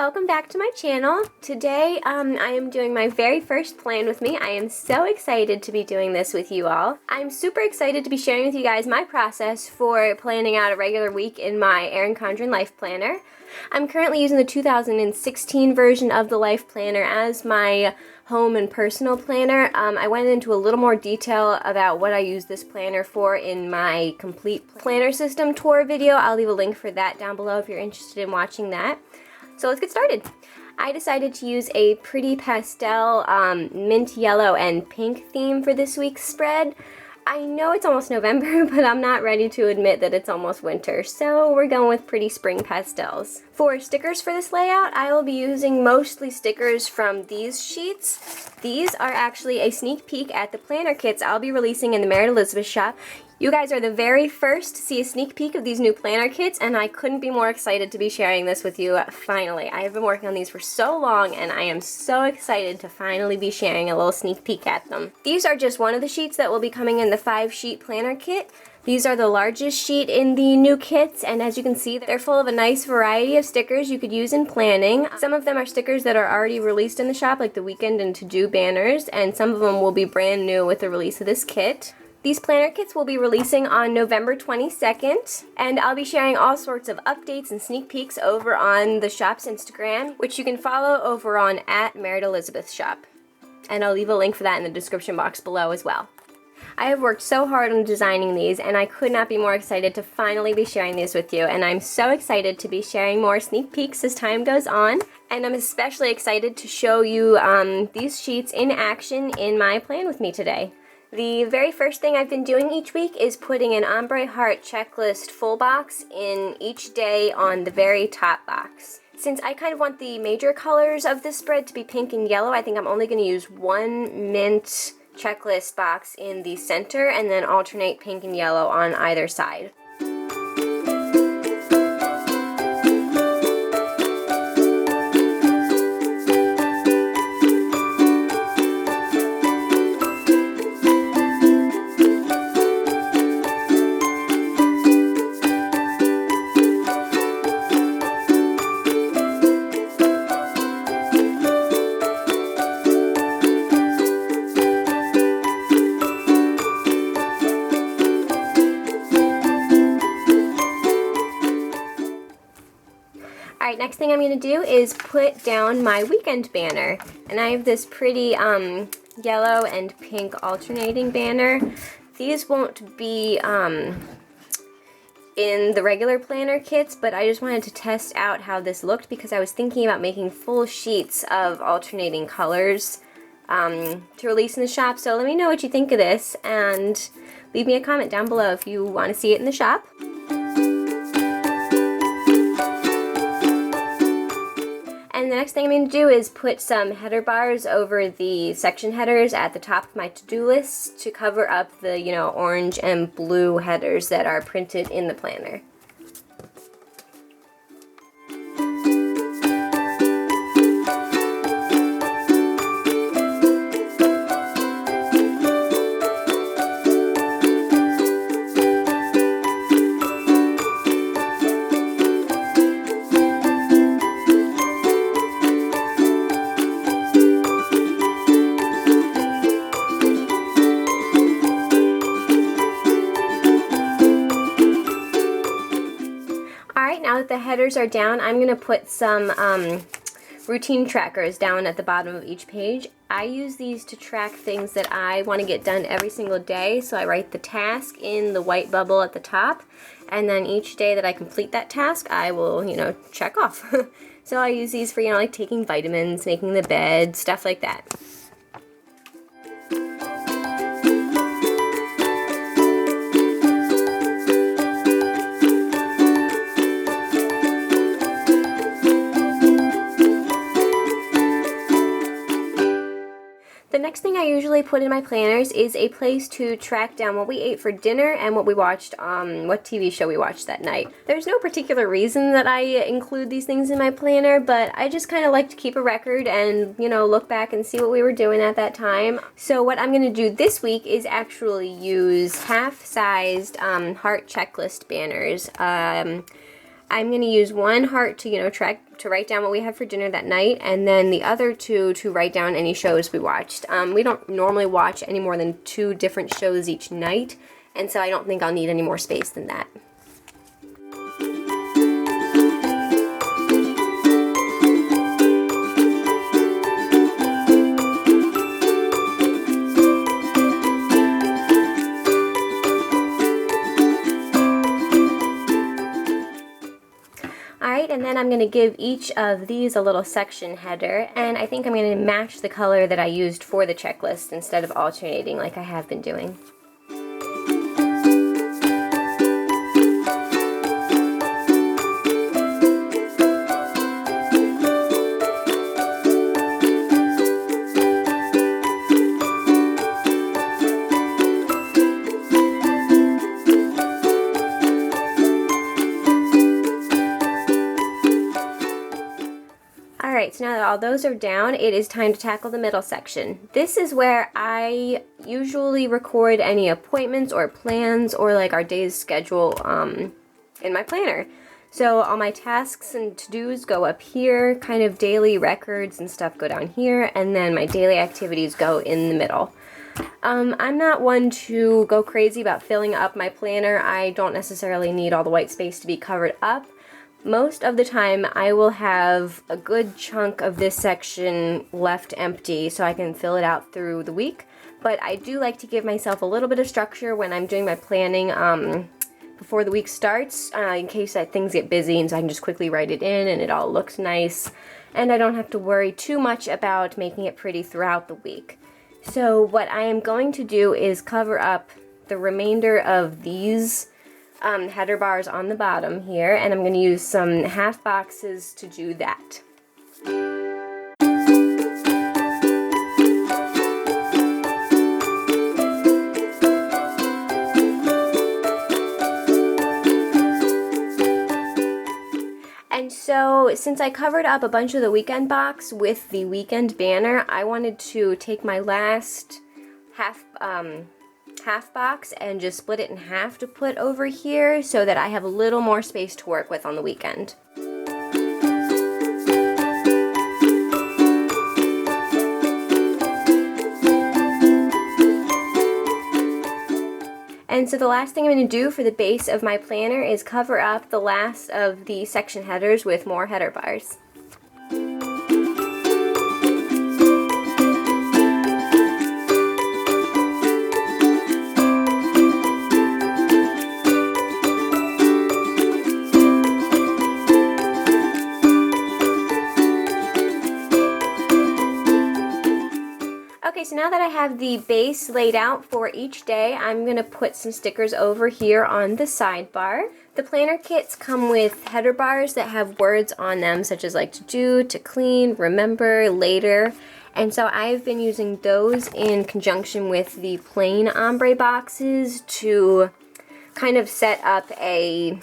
Welcome back to my channel. Today I am doing my very first plan with me. I am so excited to be doing this with you all. I'm super excited to be sharing with you guys my process for planning out a regular week in my Erin Condren Life Planner. I'm currently using the 2016 version of the Life Planner as my home and personal planner. I went into a little more detail about what I use this planner for in my complete planner system tour video. I'll leave a link for that down below if you're interested in watching that. So let's get started. I decided to use a pretty pastel mint yellow and pink theme for this week's spread. I know it's almost November, but I'm not ready to admit that it's almost winter, so we're going with pretty spring pastels. For stickers for this layout, I will be using mostly stickers from these sheets. These are actually a sneak peek at the planner kits I'll be releasing in the Merrit Elizabeth shop. You guys are the very first to see a sneak peek of these new planner kits, and I couldn't be more excited to be sharing this with you finally. I have been working on these for so long, and I am so excited to finally be sharing a little sneak peek at them. These are just one of the sheets that will be coming in the 5-sheet planner kit. These are the largest sheet in the new kits, and as you can see, they're full of a nice variety of stickers you could use in planning. Some of them are stickers that are already released in the shop, like the weekend and to-do banners, and some of them will be brand new with the release of this kit. These planner kits will be releasing on November 22nd, and I'll be sharing all sorts of updates and sneak peeks over on the shop's Instagram, which you can follow over on @MerrittElizabethShop. And I'll leave a link for that in the description box below as well. I have worked so hard on designing these, and I could not be more excited to finally be sharing these with you, and I'm so excited to be sharing more sneak peeks as time goes on, and I'm especially excited to show you these sheets in action in my plan with me today. The very first thing I've been doing each week is putting an Ombre Heart checklist full box in each day on the very top box. Since I kind of want the major colors of this spread to be pink and yellow, I think I'm only going to use one mint checklist box in the center and then alternate pink and yellow on either side. Alright, next thing I'm going to do is put down my weekend banner. And I have this pretty yellow and pink alternating banner. These won't be in the regular planner kits, but I just wanted to test out how this looked because I was thinking about making full sheets of alternating colors to release in the shop. So let me know what you think of this and leave me a comment down below if you want to see it in the shop. And the next thing I'm going to do is put some header bars over the section headers at the top of my to-do list to cover up the, orange and blue headers that are printed in the planner. Now that the headers are down, I'm going to put some routine trackers down at the bottom of each page. I use these to track things that I want to get done every single day, so I write the task in the white bubble at the top, and then each day that I complete that task, I will, check off. So I use these for, like taking vitamins, making the bed, stuff like that. The next thing I usually put in my planners is a place to track down what we ate for dinner and what we watched, what TV show we watched that night. There's no particular reason that I include these things in my planner, but I just kind of like to keep a record and, look back and see what we were doing at that time. So what I'm going to do this week is actually use half-sized heart checklist banners. I'm going to use one heart to, to write down what we had for dinner that night, and then the other two to write down any shows we watched. We don't normally watch any more than 2 different shows each night, and so I don't think I'll need any more space than that. Alright, and then I'm going to give each of these a little section header, and I think I'm going to match the color that I used for the checklist instead of alternating like I have been doing. Alright, so now that all those are down, it is time to tackle the middle section. This is where I usually record any appointments or plans or like our day's schedule in my planner. So all my tasks and to-dos go up here, kind of daily records and stuff go down here, and then my daily activities go in the middle. I'm not one to go crazy about filling up my planner. I don't necessarily need all the white space to be covered up. Most of the time I will have a good chunk of this section left empty so I can fill it out through the week, but I do like to give myself a little bit of structure when I'm doing my planning before the week starts, in case things get busy, and so I can just quickly write it in and it all looks nice and I don't have to worry too much about making it pretty throughout the week. So what I am going to do is cover up the remainder of these header bars on the bottom here, and I'm going to use some half boxes to do that. And so since I covered up a bunch of the weekend box with the weekend banner, I wanted to take my last half box and just split it in half to put over here so that I have a little more space to work with on the weekend. And so the last thing I'm going to do for the base of my planner is cover up the last of the section headers with more header bars. Okay, so now that I have the base laid out for each day, I'm going to put some stickers over here on the sidebar. The planner kits come with header bars that have words on them, such as like to do, to clean, remember, later. And so I've been using those in conjunction with the plain ombre boxes to kind of set up a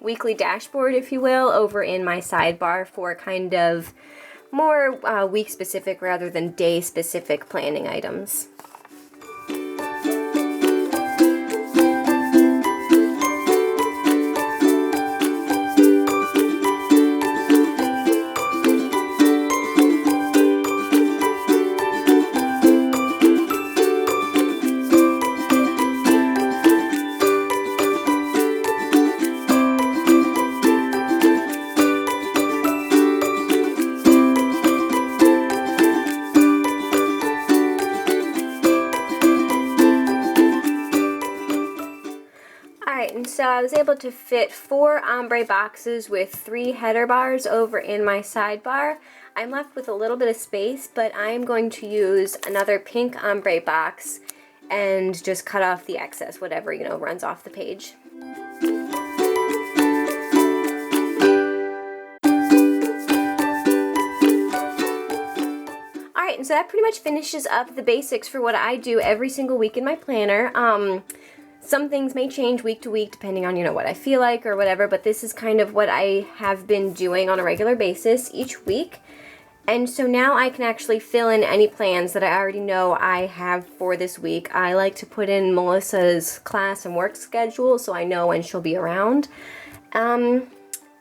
weekly dashboard, if you will, over in my sidebar for kind of more week-specific rather than day-specific planning items. And so I was able to fit 4 ombre boxes with 3 header bars over in my sidebar. I'm left with a little bit of space, but I'm going to use another pink ombre box and just cut off the excess, whatever, runs off the page. Alright, and so that pretty much finishes up the basics for what I do every single week in my planner. Some things may change week to week depending on, what I feel like or whatever, but this is kind of what I have been doing on a regular basis each week. And so now I can actually fill in any plans that I already know I have for this week. I like to put in Melissa's class and work schedule so I know when she'll be around.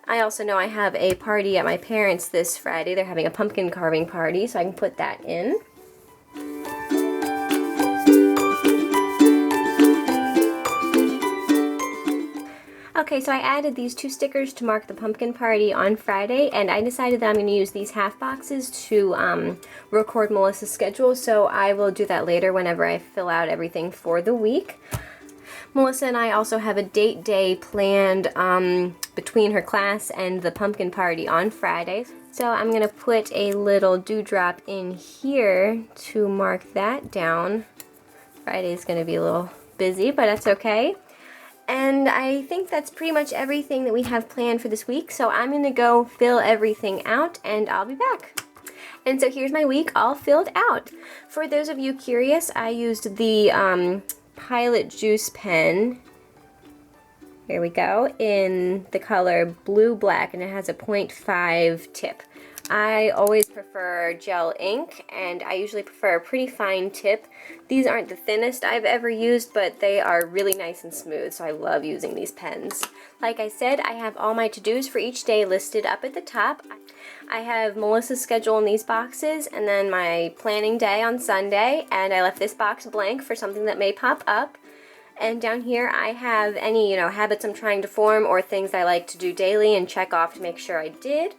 I also know I have a party at my parents' this Friday. They're having a pumpkin carving party, so I can put that in. Okay, so I added these 2 stickers to mark the pumpkin party on Friday, and I decided that I'm going to use these half boxes to record Melissa's schedule, so I will do that later whenever I fill out everything for the week. Melissa and I also have a date day planned between her class and the pumpkin party on Friday. So I'm going to put a little dewdrop in here to mark that down. Friday's going to be a little busy, but that's okay. And I think that's pretty much everything that we have planned for this week, so I'm going to go fill everything out and I'll be back. And so here's my week all filled out. For those of you curious, I used the Pilot Juice pen, here we go, in the color Blue Black, and it has a 0.5 tip. I always prefer gel ink, and I usually prefer a pretty fine tip. These aren't the thinnest I've ever used, but they are really nice and smooth, so I love using these pens. Like I said, I have all my to-dos for each day listed up at the top. I have Melissa's schedule in these boxes, and then my planning day on Sunday, and I left this box blank for something that may pop up. And down here I have any, habits I'm trying to form or things I like to do daily and check off to make sure I did.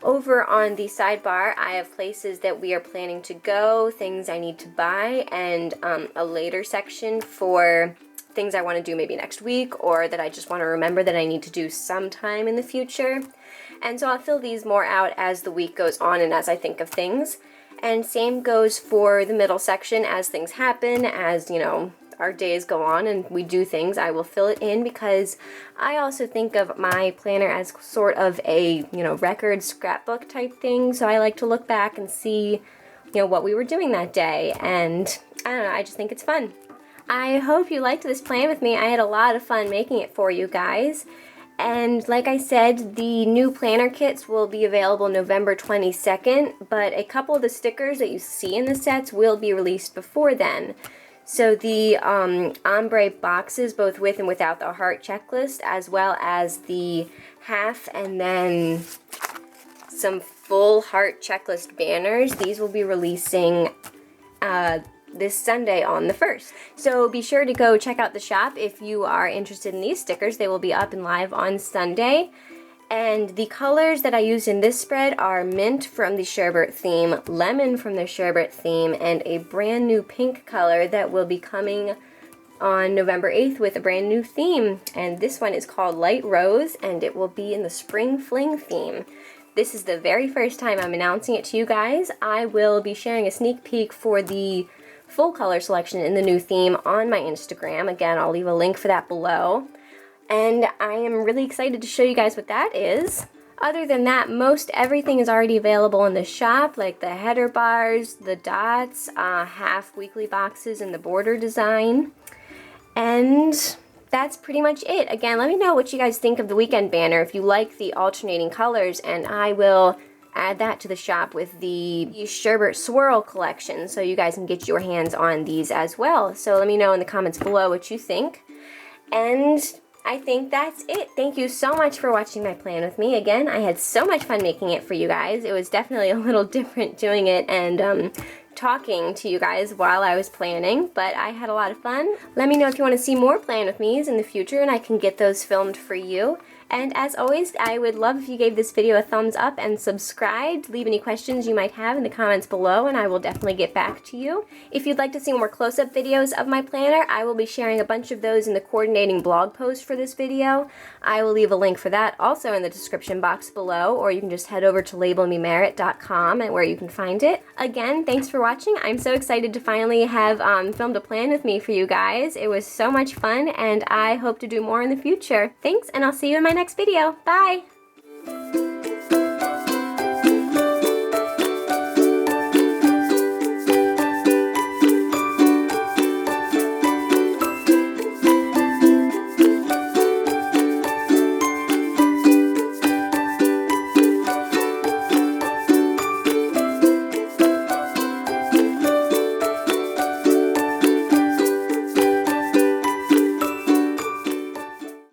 Over on the sidebar, I have places that we are planning to go, things I need to buy, and a later section for things I want to do maybe next week or that I just want to remember that I need to do sometime in the future. And so I'll fill these more out as the week goes on and as I think of things. And same goes for the middle section. As things happen, as, our days go on and we do things, I will fill it in because I also think of my planner as sort of a, record scrapbook type thing. So I like to look back and see, what we were doing that day. And I don't know, I just think it's fun. I hope you liked this plan with me. I had a lot of fun making it for you guys. And like I said, the new planner kits will be available November 22nd, but a couple of the stickers that you see in the sets will be released before then. So the Ombre boxes, both with and without the heart checklist, as well as the half and then some full heart checklist banners, these will be releasing this Sunday on the 1st. So be sure to go check out the shop if you are interested in these stickers. They will be up and live on Sunday. And the colors that I used in this spread are mint from the Sherbet theme, lemon from the Sherbet theme, and a brand new pink color that will be coming on November 8th with a brand new theme. And this one is called Light Rose, and it will be in the Spring Fling theme. This is the very first time I'm announcing it to you guys. I will be sharing a sneak peek for the full color selection in the new theme on my Instagram. Again, I'll leave a link for that below. And I am really excited to show you guys what that is. Other than that, most everything is already available in the shop, like the header bars, the dots, half weekly boxes, and the border design. And that's pretty much it. Again, let me know what you guys think of the weekend banner, if you like the alternating colors, and I will add that to the shop with the Sherbet Swirl collection so you guys can get your hands on these as well. So let me know in the comments below what you think. And I think that's it. Thank you so much for watching my plan with me. Again, I had so much fun making it for you guys. It was definitely a little different doing it and talking to you guys while I was planning, but I had a lot of fun. Let me know if you want to see more Plan With Me's in the future and I can get those filmed for you. And as always, I would love if you gave this video a thumbs up and subscribed. Leave any questions you might have in the comments below and I will definitely get back to you. If you'd like to see more close-up videos of my planner, I will be sharing a bunch of those in the coordinating blog post for this video. I will leave a link for that also in the description box below, or you can just head over to labelmemerrit.com and where you can find it. Again, thanks for watching. I'm so excited to finally have filmed a plan with me for you guys. It was so much fun and I hope to do more in the future. Thanks, and I'll see you in my next video. Bye!